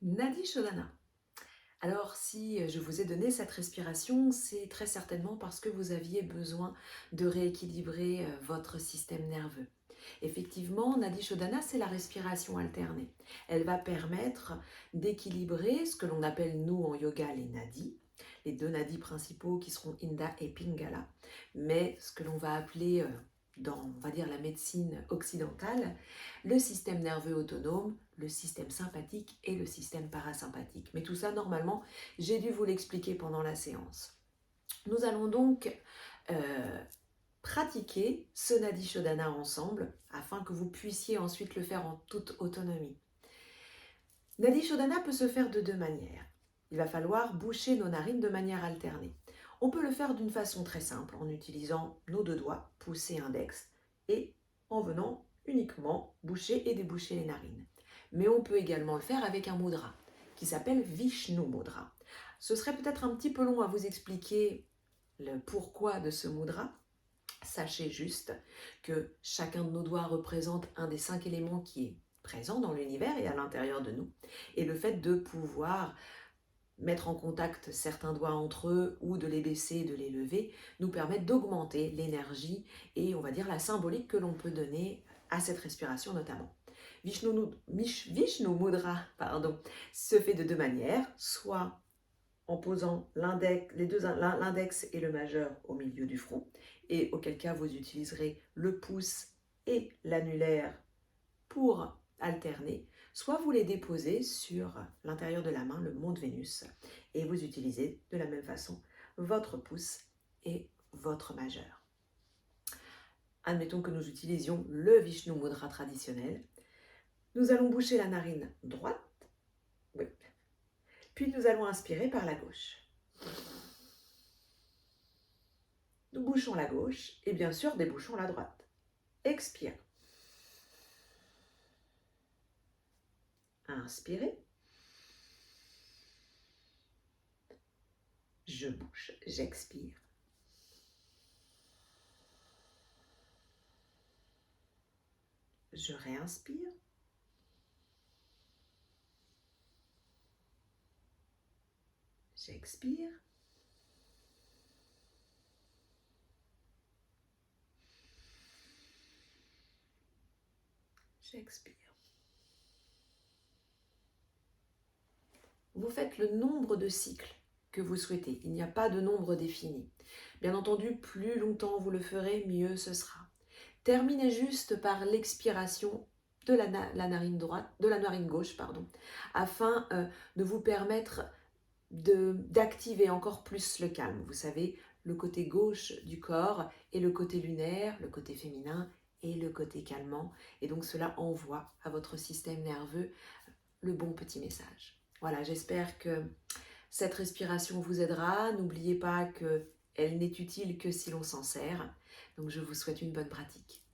Nadi Shodhana. Alors, si je vous ai donné cette respiration, c'est très certainement parce que vous aviez besoin de rééquilibrer votre système nerveux. Effectivement, Nadi Shodhana, c'est la respiration alternée. Elle va permettre d'équilibrer ce que l'on appelle, nous, en yoga, les nadis, les deux nadis principaux qui seront Inda et Pingala, mais ce que l'on va appeler, dans, on va dire, la médecine occidentale, le système nerveux autonome, le système sympathique et le système parasympathique. Mais tout ça, normalement, j'ai dû vous l'expliquer pendant la séance. Nous allons donc pratiquer ce Nadi Shodhana ensemble afin que vous puissiez ensuite le faire en toute autonomie. Nadi Shodhana peut se faire de deux manières. Il va falloir boucher nos narines de manière alternée. On peut le faire d'une façon très simple en utilisant nos deux doigts, pouce et index, et en venant uniquement boucher et déboucher les narines. Mais on peut également le faire avec un mudra qui s'appelle Vishnu Mudra. Ce serait peut-être un petit peu long à vous expliquer le pourquoi de ce mudra. Sachez juste que chacun de nos doigts représente un des 5 éléments qui est présent dans l'univers et à l'intérieur de nous. Et le fait de pouvoir mettre en contact certains doigts entre eux ou de les baisser et de les lever nous permet d'augmenter l'énergie et on va dire la symbolique que l'on peut donner à cette respiration notamment. Vishnu Mudra se fait de deux manières, soit en posant l'index et le majeur au milieu du front, et auquel cas vous utiliserez le pouce et l'annulaire pour alterner, soit vous les déposez sur l'intérieur de la main, le mont de Vénus, et vous utilisez de la même façon votre pouce et votre majeur. Admettons que nous utilisions le Vishnu Mudra traditionnel. Nous allons boucher la narine droite, oui. Puis nous allons inspirer par la gauche. Nous bouchons la gauche et bien sûr débouchons la droite. Expire. Inspirez. Je bouche, j'expire. Je réinspire. J'expire. J'expire. Vous faites le nombre de cycles que vous souhaitez. Il n'y a pas de nombre défini. Bien entendu, plus longtemps vous le ferez, mieux ce sera. Terminez juste par l'expiration de la narine droite, de la narine gauche, afin de vous permettre d'activer encore plus le calme. Vous savez, le côté gauche du corps et le côté lunaire, le côté féminin et le côté calmant. Et donc cela envoie à votre système nerveux le bon petit message. Voilà, j'espère que cette respiration vous aidera. N'oubliez pas qu'elle n'est utile que si l'on s'en sert. Donc je vous souhaite une bonne pratique.